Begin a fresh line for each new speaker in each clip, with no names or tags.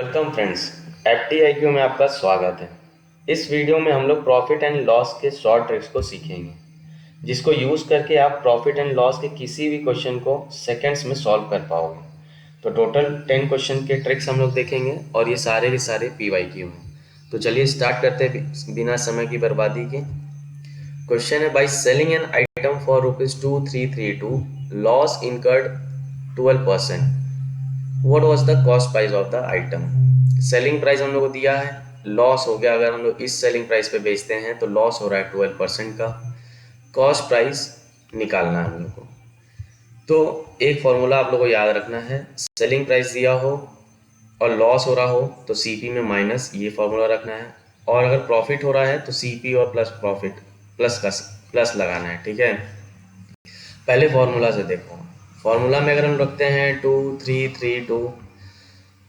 Welcome friends, FTIQ में आपका स्वागत है। इस वीडियो में हम लोग प्रॉफिट एंड लॉस के शॉर्ट ट्रिक्स को सीखेंगे, जिसको यूज़ करके आप प्रॉफिट एंड लॉस के किसी भी क्वेश्चन को सेकंड्स में सॉल्व कर पाओगे। तो टोटल 10 क्वेश्चन के ट्रिक्स हम लोग देखेंगे और ये सारे के सारे PYQ हैं। तो चलिए स्टार्ट करते हैं बिना समय की बर्बादी के। क्वेश्चन है, by selling an item for ₹2332, loss incurred 12%। What was the cost price of the item. Selling price हम लोग को दिया है, लॉस हो गया अगर हम लोग इस सेलिंग प्राइस पे बेचते हैं तो लॉस हो रहा है 12% का। कॉस्ट प्राइस निकालना है हम लोग को। तो एक फॉर्मूला आप लोग को याद रखना है, सेलिंग प्राइस दिया हो और लॉस हो रहा हो तो CP में माइनस ये फॉर्मूला रखना है, और अगर प्रॉफिट हो रहा है तो CP और प्लस प्रॉफिट प्लस लगाना है। ठीक है, पहले फॉर्मूला से देखो। फॉर्मूला में अगर हम रखते हैं 2332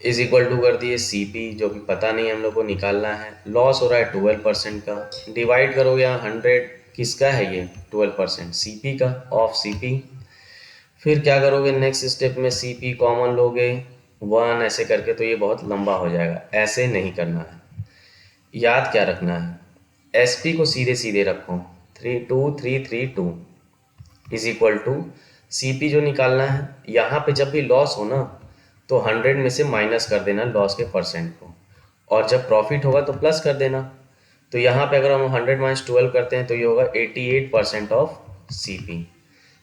इज इक्वल टू कर दिए CP, जो कि पता नहीं हम लोग को निकालना है। लॉस हो रहा है 12% का, डिवाइड करोगे 100, किसका है ये 12%, CP का, ऑफ CP। फिर क्या करोगे, नेक्स्ट स्टेप में CP कॉमन लोगे 1 ऐसे करके, तो ये बहुत लंबा हो जाएगा, ऐसे नहीं करना है। याद क्या रखना है, SP को सीधे सीधे रखो, 32332 इज इक्वल टू CP जो निकालना है। यहाँ पे जब भी लॉस हो ना तो 100 में से माइनस कर देना लॉस के परसेंट को, और जब प्रॉफिट होगा तो प्लस कर देना। तो यहाँ पे अगर हम 100 माइनस 12 करते हैं तो ये होगा 88% ऑफ CP।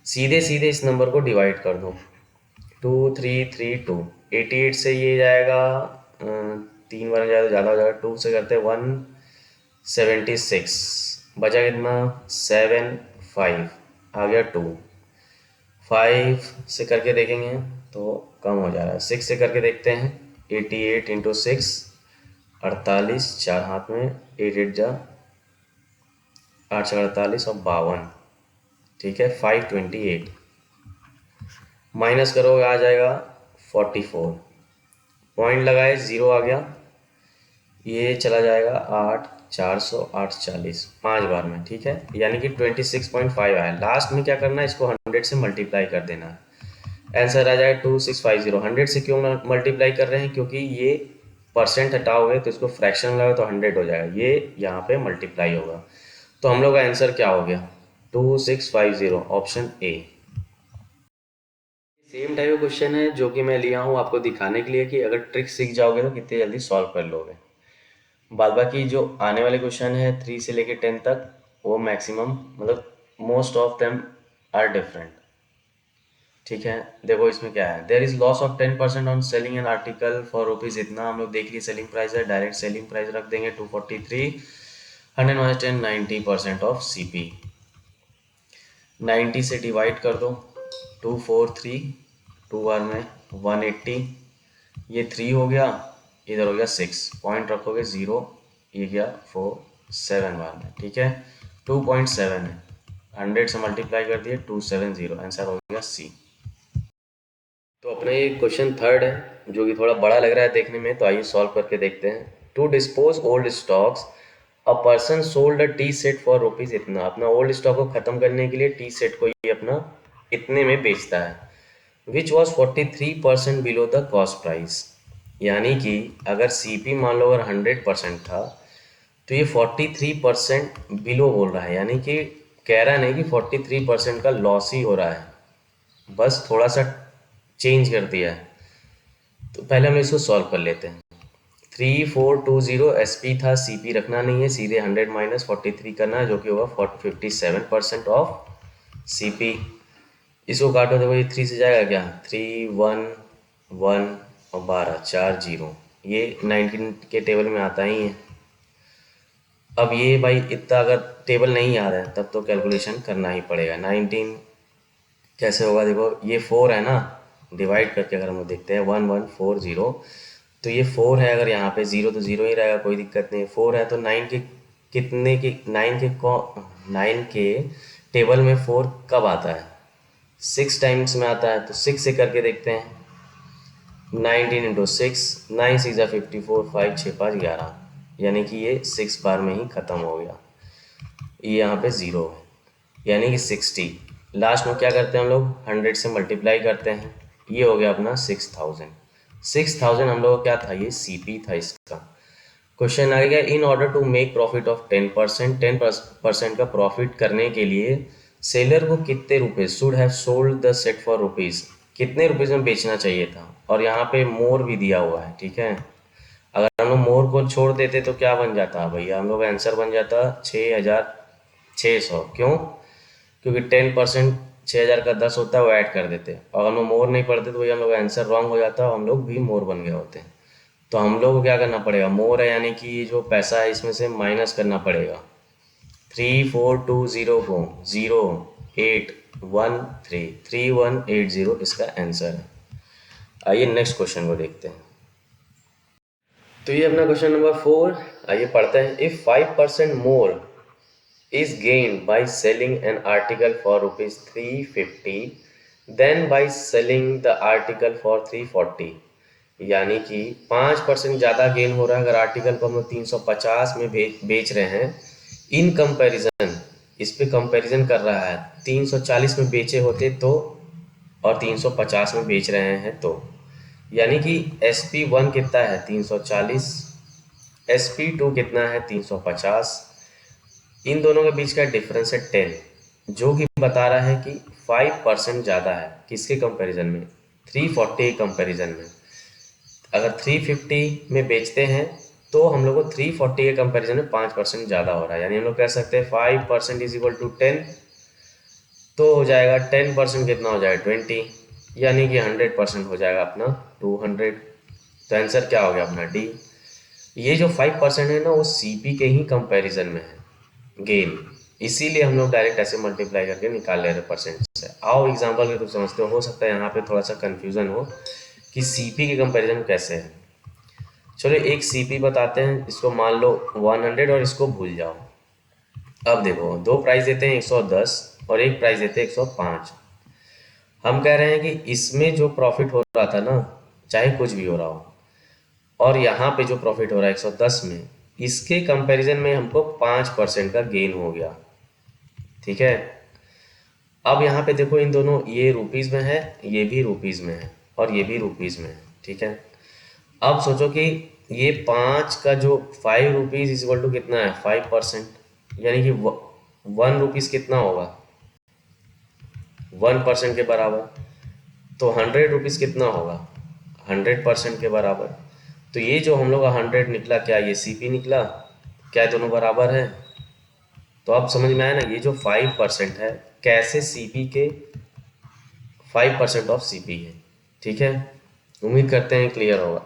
सीधे सीधे इस नंबर को डिवाइड कर दो, 2332, 88 से ये जाएगा 3 बार ज़्यादा हो जाएगा, 2 से करते हैं 176, बचा कितना 7, 5 आ गया 2, 5 से करके देखेंगे तो कम हो जा रहा है, 6 से करके देखते हैं, 88 इंटू 6 48, 4 हाथ में, 8 8 जा 8 से 48 और 52। ठीक है, 528 माइनस करोगे आ जाएगा 44, पॉइंट लगाए 0 आ गया, ये चला जाएगा 8 400 8 40 5 बार में। ठीक है, यानी कि 26.5 आया। लास्ट में क्या करना है, इसको 100 से मल्टीप्लाई कर देना है, आंसर आ जाएगा 2650। 100 से क्यों मल्टीप्लाई कर रहे हैं, क्योंकि ये परसेंट हटाओगे तो इसको फ्रैक्शन लगाओ तो 100 हो जाएगा, ये यहाँ पे मल्टीप्लाई होगा। तो हम लोग का आंसर क्या हो गया, 2650, ऑप्शन ए। सेम टाइप का क्वेश्चन है जो कि मैं लिया हूँ आपको दिखाने के लिए कि अगर ट्रिक सीख जाओगे तो कितने जल्दी सॉल्व कर लोगे। बाद बाकी जो आने वाले क्वेश्चन है 3 से लेके 10 तक, वो मैक्सिमम मतलब most of them are different. ठीक है, देखो इसमें क्या है, there is loss of 10% on selling an article for rupees इतना। हम लोग देख लिए सेलिंग प्राइस है, डायरेक्ट सेलिंग प्राइस रख देंगे 243, 100 माइनस 10 90% ऑफ CP। 90 से डिवाइड कर दो, 243 2 बार में 180, ये 3 हो गया, इधर हो गया 6, पॉइंट रखोगे 0, ये गया 4 7 बार में। ठीक है, 2.7 है, 100 से मल्टीप्लाई कर दिए 270, आंसर हो गया C। तो अपना ये क्वेश्चन थर्ड है जो कि थोड़ा बड़ा लग रहा है देखने में, तो आइए सॉल्व करके देखते हैं। To dispose old stocks, a person sold a tea set for rupees इतना। अपना ओल्ड स्टॉक को खत्म करने के लिए टी सेट को ये अपना इतने में बेचता है, which was 43% below the cost price. यानी कि अगर CP मान लो अगर 100% था तो ये 43% बिलो बोल रहा है, यानी कि कह रहा नहीं कि 43% का लॉस ही हो रहा है, बस थोड़ा सा चेंज कर दिया है। तो पहले हम इसको सॉल्व कर लेते हैं। 3420 SP था, CP रखना नहीं है, सीधे 100 माइनस 43 करना है, जो कि होगा 57% ऑफ CP। इसको काटो, देखो ये 3 से जाएगा क्या, 3 1 1 और 12 4 0, ये 19 के टेबल में आता ही है। अब ये भाई इतना अगर टेबल नहीं आ रहा है तब तो कैलकुलेशन करना ही पड़ेगा। 19 कैसे होगा, देखो ये 4 है ना, डिवाइड करके अगर हम देखते हैं 1140, तो ये 4 है, अगर यहाँ पे 0 तो 0 ही रहेगा, कोई दिक्कत नहीं। 4 है तो 9 के कितने के 9 के टेबल में 4 कब आता है, 6 टाइम्स में आता है। तो 6 से करके देखते हैं, 19 इंटू 6, 9 6 54, 5 6 5 11, यानी कि ये 6 बार में ही ख़त्म हो गया। ये यहाँ पे 0 है, यानी कि 60। लास्ट में क्या करते हैं हम लोग, 100 से मल्टीप्लाई करते हैं, ये हो गया अपना 6000। 6000 हम लोग क्या था, ये सीपी था इसका। क्वेश्चन आ गया, in order to make profit of 10%, 10% का प्रॉफिट करने के लिए सेलर को कितने रुपए should have sold the set for rupees, कितने रुपीज में बेचना चाहिए था। और यहाँ पे मोर भी दिया हुआ है, ठीक है। अगर हम लोग मोर को छोड़ देते तो क्या बन जाता भैया, हम लोग आंसर बन जाता 6600। क्यों? क्योंकि 10% 6000 का 10 होता है, वो ऐड कर देते। और हम लोग मोर नहीं पढ़ते तो भैया हम लोग आंसर रॉन्ग हो जाता, हम लोग भी मोर बन गए होते। तो हम लोग को क्या करना पड़ेगा, मोर है यानी कि ये जो पैसा है इसमें से माइनस करना पड़ेगा। 3420 को 0813 3180 इसका आंसर है। आइए नेक्स्ट क्वेश्चन को देखते हैं। तो ये अपना क्वेश्चन नंबर 4, आइए पढ़ते हैं। If 5% more is gained by selling an article for rupees 350 then by selling the article for 340, यानी कि 5% ज़्यादा गेन हो रहा है अगर आर्टिकल को हम लोग 350 में बेच रहे हैं। इन कंपैरिजन, इस पे कंपैरिजन कर रहा है, 340 में बेचे होते तो और 350 में बेच रहे हैं तो, यानी कि SP1 कितना है 340, SP2 कितना है 350, इन दोनों के बीच का डिफरेंस है 10, जो कि बता रहा है कि 5% ज़्यादा है किसके कंपैरिजन में, 340 के कंपैरिजन में। अगर 350 में बेचते हैं तो हम लोग को 340 के कंपैरिजन में 5% ज़्यादा हो रहा है, यानी हम लोग कह सकते हैं 5% इज इक्वल टू 10, तो हो जाएगा 10% कितना हो जाएगा 20, यानी कि 100% हो जाएगा अपना 200। तो आंसर क्या हो गया अपना डी। ये जो 5% है ना वो सीपी के ही कंपैरिजन में है गेन, इसीलिए हम लोग डायरेक्ट ऐसे मल्टीप्लाई करके निकाल ले रहे परसेंट से। आओ एग्जांपल के थ्रू समझते हो सकता है यहाँ पे थोड़ा सा कंफ्यूजन हो कि सीपी के कंपैरिजन कैसे है। चलो एक सीपी बताते हैं, इसको मान लो 100 और इसको भूल जाओ। अब देखो दो प्राइस देते हैं 110 और एक प्राइस देते हैं 105। हम कह रहे हैं कि इसमें जो प्रॉफिट हो रहा था ना, चाहे कुछ भी हो रहा हो, और यहाँ पे जो प्रॉफिट हो रहा है 110 में, इसके कंपैरिजन में हमको 5% का गेन हो गया, ठीक है। अब यहाँ पे देखो इन दोनों, ये रुपीज़ में है, ये भी रुपीज़ में है और ये भी रुपीज़ में है, ठीक है। अब सोचो कि ये 5 का जो 5 रुपीज़ इज इक्वल टू कितना है 5%, यानी कि 1 रुपीज़ कितना होगा 1% के बराबर। तो 100 रुपीज़ कितना होगा 100% के बराबर। तो ये जो हम लोग का 100 निकला, क्या ये सीपी निकला, क्या दोनों बराबर है। तो अब समझ में आया ना, ये जो 5% है कैसे सीपी के 5% ऑफ सीपी है, ठीक है। उम्मीद करते हैं क्लियर होगा।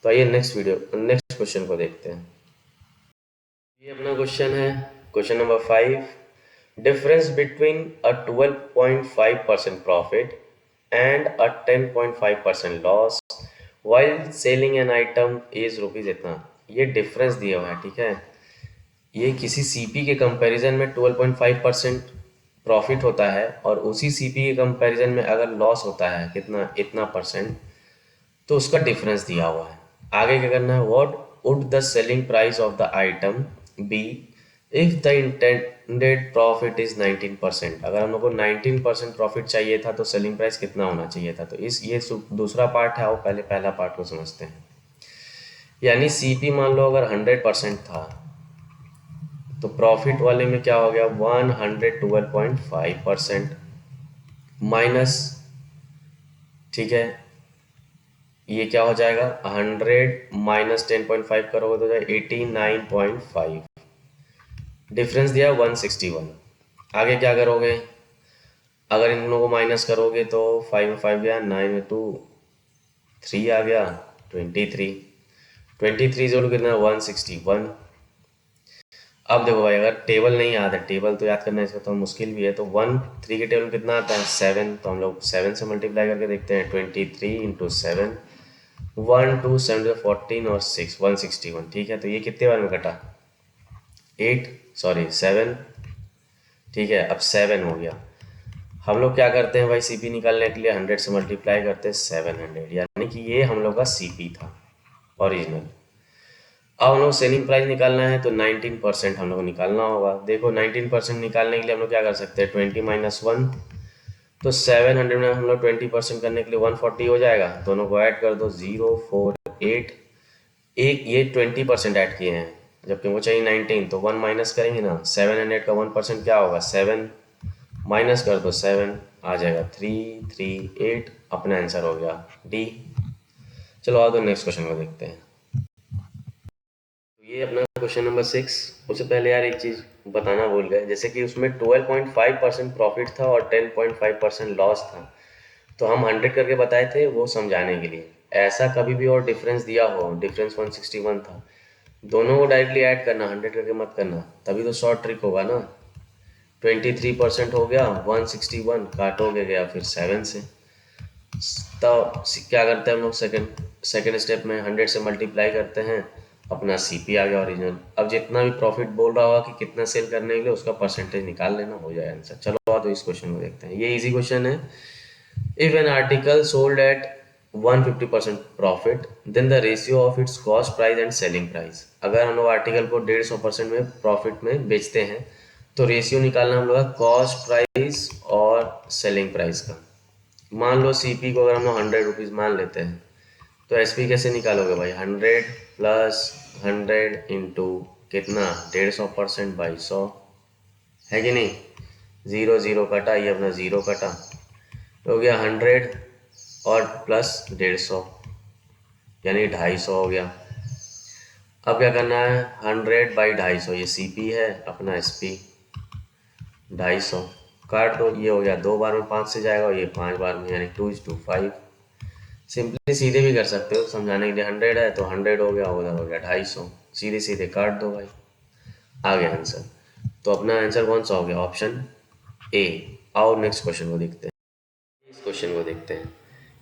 तो आइए नेक्स्ट क्वेश्चन को देखते हैं। ये अपना क्वेश्चन है, question number 5, difference between a 12.5% profit and a 10.5% loss while selling an item is rupees इतना। ये डिफरेंस दिया हुआ है, ठीक है। ये किसी सीपी के कंपैरिजन में 12.5% प्रॉफिट होता है और उसी सीपी के कंपैरिजन में अगर लॉस होता है कितना इतना परसेंट, तो उसका डिफरेंस दिया हुआ है। आगे क्या करना है, what would the selling price of the item be if the intended profit is 19%। अगर हम लोग को 19% प्रॉफिट चाहिए था तो सेलिंग प्राइस कितना होना चाहिए था। तो ये दूसरा पार्ट है, और पहले पहला पार्ट को समझते हैं। यानी सीपी मान लो अगर 100% था तो प्रॉफिट वाले में क्या हो गया 112.5% माइनस, ठीक है, ये क्या हो जाएगा 100 माइनस 10.5 करोगे तो हो जाएगा 89.5, डिफरेंस दिया 161। आगे क्या करोगे, अगर इन दोनों को माइनस करोगे तो 5 में 5 गया, 9 में 2 3 आ गया 23 जोड़ कितना 161। अब देखो भाई अगर टेबल नहीं याद है, टेबल तो याद करना इसका तो मुश्किल भी है, तो 3 के टेबल में कितना आता है 7, तो हम लोग 7 से मल्टीप्लाई करके देखते हैं 23 इंटू 7, 1 2 7 14 और 6 161, ठीक है। तो ये कितने बार में कटा 7, ठीक है। अब 7 हो गया। हम लोग क्या करते हैं भाई सीपी निकालने के लिए 100 से मल्टीप्लाई करते हैं 700, यानी कि ये हम लोग का सीपी था ओरिजिनल। अब हम लोग सेलिंग प्राइस निकालना है तो 19% हम लोग को निकालना होगा। देखो 19% निकालने के लिए हम लोग क्या कर सकते हैं 20 - 1, तो 700 में हम लोग 20% करने के लिए 140 हो जाएगा, दोनों को ऐड कर दो 048, एक ये 20% ऐड किए हैं जबकि मुझे चाहिए 19, तो 1 माइनस करेंगे ना, 700 का 1% क्या होगा 7, माइनस कर दो 7 आ जाएगा 338, अपना आंसर हो गया डी। चलो आओ तो नेक्स्ट क्वेश्चन को देखते हैं। ये अपना क्वेश्चन नंबर 6। उससे पहले यार एक चीज़ बताना भूल गए, जैसे कि उसमें 12.5% प्रॉफिट था और 10.5% लॉस था, तो हम 100 करके बताए थे वो समझाने के लिए। ऐसा कभी भी और डिफरेंस दिया हो, डिफरेंस 161 था, दोनों को डायरेक्टली ऐड करना, 100 करके मत करना, तभी तो शॉर्ट ट्रिक होगा ना। 23% हो गया, 161 काटोगे गया फिर 7 से, तो क्या करते हैं हम लोग सेकंड स्टेप में 100 से मल्टीप्लाई करते हैं, अपना सीपी आ गया ओरिजिनल। अब जितना भी प्रॉफिट बोल रहा होगा कि कितना सेल करने के लिए, उसका परसेंटेज निकाल लेना, हो जाए आंसर। चलो आ तो इस क्वेश्चन को देखते हैं, ये इजी क्वेश्चन है। If an article sold at 150% profit, then the ratio of its cost price and selling price. अगर हम लोग आर्टिकल को 150% में प्रॉफिट में बेचते हैं, तो रेशियो निकालना हम लोग का कॉस्ट प्राइस और सेलिंग प्राइस का। मान लो सीपी को अगर हम लोग 100 रुपीज़ मान लेते हैं, तो एसपी कैसे निकालोगे भाई, 100 प्लस 100 इंटू कितना 150% बाई 100, है कि नहीं। 0 0 कटा, ये अपना 0 कटा, तो हो गया 100 और प्लस 150 यानी 250 हो गया। अब क्या करना है, 100 बाई 250, ये सीपी है अपना एसपी 250, काट दो, ये हो गया 2 बार में 5 से जाएगा और ये 5 बार में, यानी 2 is to 5। सिंपली सीधे भी कर सकते हो, समझाने के लिए 100 है तो 100 हो गया, उधर हो गया 250, सीधे सीधे काट दो भाई, आ गया आंसर। तो अपना आंसर कौन सा हो गया, ऑप्शन ए। आओ नेक्स्ट क्वेश्चन को देखते हैं। इस क्वेश्चन को देखते हैं।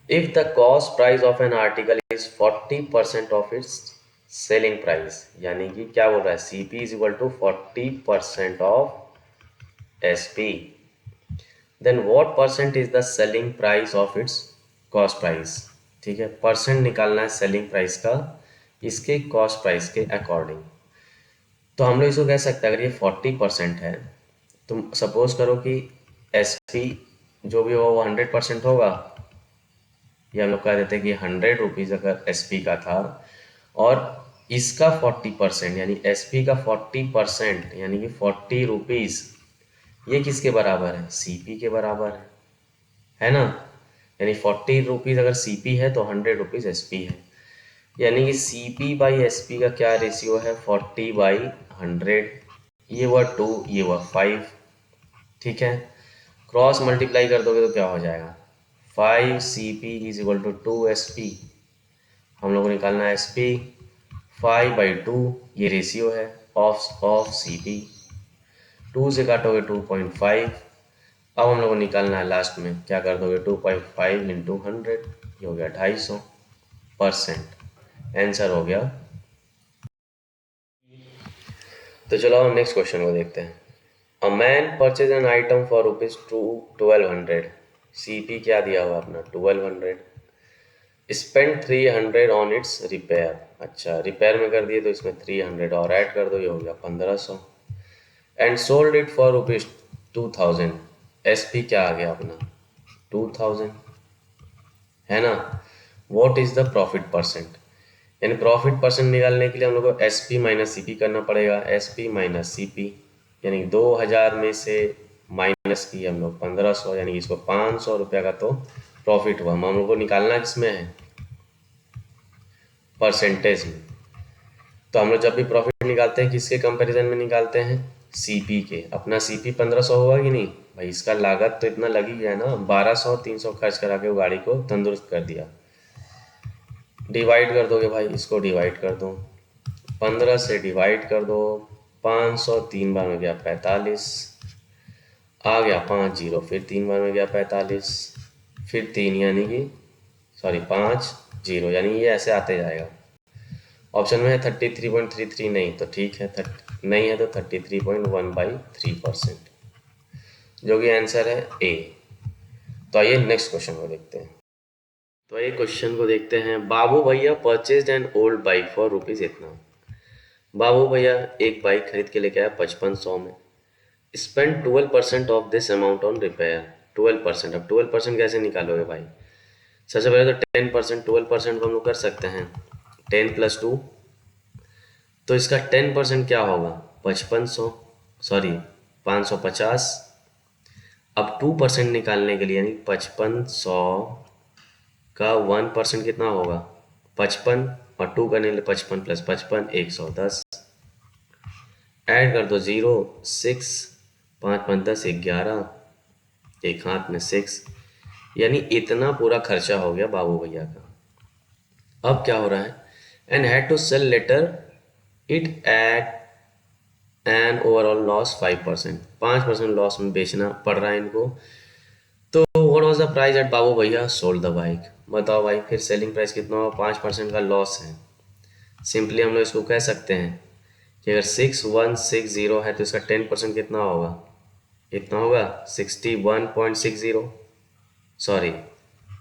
If the cost price of an article is 40% of its selling price, यानी कि क्या बोल रहा है, CP is equal to 40% of SP, then what percent is the selling price of its cost price. ठीक है, परसेंट निकालना है सेलिंग प्राइस का इसके कॉस्ट प्राइस के अकॉर्डिंग। तो हम लोग इसको कह सकते हैं, अगर ये 40% है, तो सपोज करो कि एसपी जो भी होगा वो 100% होगा। ये हम लोग कह देते हैं कि 100 रुपीज़ अगर एसपी का था और इसका 40% यानी एसपी का 40% यानी कि 40 रुपीज़, ये किसके बराबर है, सीपी के बराबर है ना। यानी 40 रुपीज़ अगर सीपी है तो 100 रुपीज़ एसपी है, यानी कि सीपी बाई एसपी का क्या रेशियो है, 40/100। ये हुआ 2, ये हुआ 5। ठीक है, क्रॉस मल्टीप्लाई कर दोगे तो क्या हो जाएगा, 5 CP is equal to 2 SP। हम लोग को निकालना है SP, 5/2 ये रेशियो है ऑफ CP, 2 से काटोगे 2.5। अब हम लोग को निकालना है लास्ट में, क्या कर दोगे 2.5 इंटू 100, ये हो गया 250%, आंसर हो गया। तो चलो हम नेक्स्ट क्वेश्चन को देखते हैं। A man purchase an item for rupees 1200, CP क्या दिया हुआ अपना 1200, स्पेंड 300 ऑन इट्स रिपेयर। अच्छा, रिपेयर में कर दिए तो इसमें 300 और ऐड कर दो, ये हो गया 1500, and sold it for rupees 2000। SP क्या आ गया अपना 2000, है ना। What is the profit percent, यानी प्रॉफिट परसेंट निकालने के लिए हम लोग को SP माइनस CP करना पड़ेगा। SP माइनस CP यानी 2000 में से माइनस किया हम लोग 1500, यानी इसको 500 रुपया का तो प्रॉफिट हुआ। हम लोग को निकालना किसमें है, परसेंटेज में। तो हम लोग जब भी प्रॉफिट निकालते हैं किसके कंपैरिजन में निकालते हैं, CP के। अपना CP 1500 होगा कि नहीं भाई, इसका लागत तो इतना लग ही गया ना, 1200 300 खर्च करा के वो गाड़ी को तंदुरुस्त कर दिया। डिवाइड कर दोगे भाई, इसको डिवाइड कर दो, 15 से डिवाइड कर दो, 500 3 बार में गया 45, आ गया 5 0, फिर 3 बार में गया 45, फिर 3 यानी कि 5 0, यानी ये ऐसे आते जाएगा। ऑप्शन में है 33.33, नहीं तो ठीक है, नहीं है तो 33.1/3%, जो कि आंसर है ए। तो आइए नेक्स्ट क्वेश्चन को देखते हैं। तो ये क्वेश्चन को देखते हैं। बाबू भैया purchase an old bike for rupees इतना। बाबू भैया एक बाइक खरीद के लेके आया 5500 में, spend 12% of this amount on repair. 12%। अब 12% कैसे निकालोगे भाई? सबसे पहले तो 10%, 12% को हम लोग कर सकते हैं 10 + 2, तो इसका 10% क्या होगा? 5500, सॉरी 550। अब 2% निकालने के लिए यानी 5500 का 1% कितना होगा? 55, और 2 करने के लिए 55 + 55 110। ऐड कर दो 0 6, 5 5 10 11, एक हाथ में 6, यानी इतना पूरा खर्चा हो गया बाबू भैया का। अब क्या हो रहा है? And had to sell later it at an overall loss 5%, 5% loss में बेचना पड़ रहा है इनको। तो what was the price at Babu Bhaiya sold the bike? बताओ भाई, फिर सेलिंग प्राइस कितना होगा? 5% का लॉस है। सिंपली हम लोग इसको कह सकते हैं कि अगर 6160 है तो इसका 10% कितना होगा? कितना होगा? 61.60, सॉरी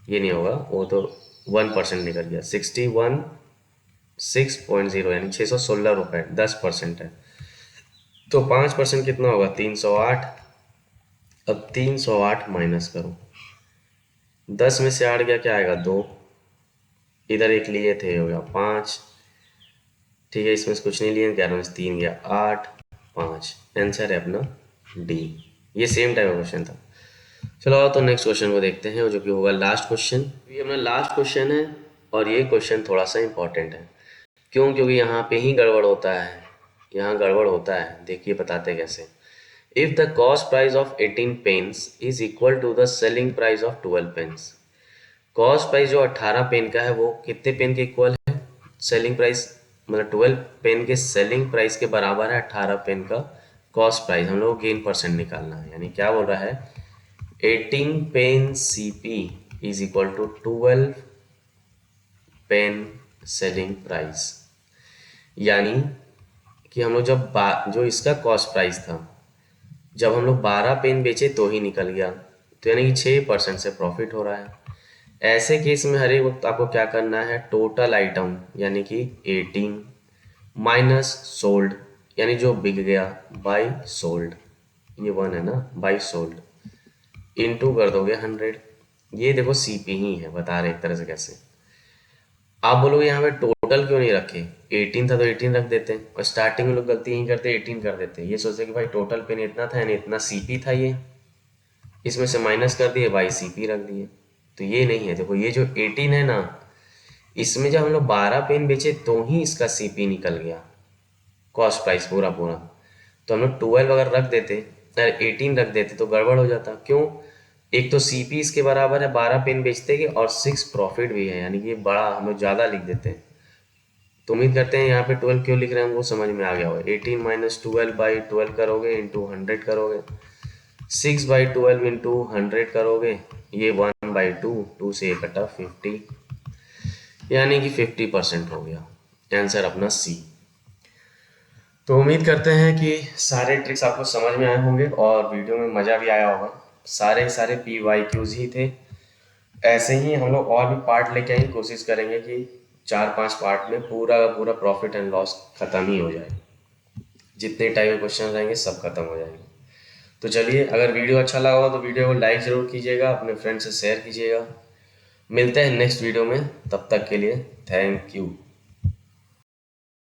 ये नहीं होगा, वो तो 1% निकल गया। 61.6 यानी 616 रुपये, 10% है। तो 5% कितना होगा? 308। अब 308 माइनस करो, 10 में से 8 गया, क्या आएगा? 2, इधर एक लिए थे, हो गया 5, ठीक है। इसमें से कुछ नहीं लिए, 11 में से 3 गया 8, 5। आंसर है अपना डी। ये सेम टाइप का क्वेश्चन था। चलो आओ तो नेक्स्ट क्वेश्चन को देखते हैं, जो कि होगा लास्ट क्वेश्चन। ये अपना लास्ट क्वेश्चन है और ये क्वेश्चन थोड़ा सा इंपॉर्टेंट है। क्यों? क्योंकि यहाँ पे ही गड़बड़ होता है, यहाँ गड़बड़ होता है। देखिए बताते कैसे। If the cost price of 18 pens is equal to the selling price of 12 pens. Cost price जो 18 पेन का है वो कितने पेन के इक्वल है? सेलिंग प्राइस मतलब 12 पेन के सेलिंग प्राइस के बराबर है 18 पेन का कॉस्ट प्राइस। हम लोग गेन परसेंट निकालना है, यानी क्या बोल रहा है? 18 pen CP is equal to 12 pen selling price. यानी कि हम लोग जब जो इसका कॉस्ट प्राइस था, जब हम लोग 12 पेन बेचे तो ही निकल गया, तो यानी कि 6% से प्रॉफिट हो रहा है। ऐसे केस में हर एक वक्त आपको क्या करना है? टोटल आइटम यानी कि 18 माइनस सोल्ड, यानी जो बिक गया, बाई सोल्ड, ये 1 है ना, बाई सोल्ड, इनटू कर दोगे 100। ये देखो CP ही है, बता रहे एक तरह से कैसे। आप बोलोगे यहाँ पे टोटल क्यों नहीं रखे? 18 था तो 18 रख देते, और स्टार्टिंग में लोग गलती यही करते 18 कर देते। ये सोचते कि भाई टोटल पेन इतना था यानी इतना CP था, ये इसमें से माइनस कर दिए, बाई CP रख दिए। तो ये नहीं है। देखो ये जो 18 है ना, इसमें जब हम लोग 12 पेन बेचे तो ही इसका CP निकल गया, कॉस्ट प्राइस पूरा पूरा। तो हम लोग 12 अगर रख देते, अगर 18 रख देते तो गड़बड़ हो जाता। क्यों? एक तो CP इसके बराबर है 12 पेन बेचते के, और 6 प्रॉफिट भी है, यानी कि ये बड़ा हम लोग ज़्यादा लिख देते हैं। तो उम्मीद करते हैं यहाँ पे 12 क्यों लिख रहे हैं वो समझ में आ गया होगा। 18 माइनस 12 बाई 12 करोगे, इंटू 100 करोगे, 6 बाई 12 इंटू 100 करोगे, ये 1/2, 2 से ये कटा 50, यानी कि 50% हो गया। आंसर अपना C। तो उम्मीद करते हैं कि सारे ट्रिक्स आपको समझ में आए होंगे और वीडियो में मज़ा भी आया होगा। सारे PYQs ही थे। ऐसे ही हम लोग और भी पार्ट लेके आएंगे, कोशिश करेंगे कि 4-5 पार्ट में पूरा का पूरा प्रॉफिट एंड लॉस ख़त्म ही हो जाए। जितने टाइप के क्वेश्चन रहेंगे सब खत्म हो जाएंगे। तो चलिए, अगर वीडियो अच्छा लगा हो तो वीडियो को लाइक ज़रूर कीजिएगा, अपने फ्रेंड से शेयर कीजिएगा। मिलते हैं नेक्स्ट वीडियो में, तब तक के लिए थैंक यू।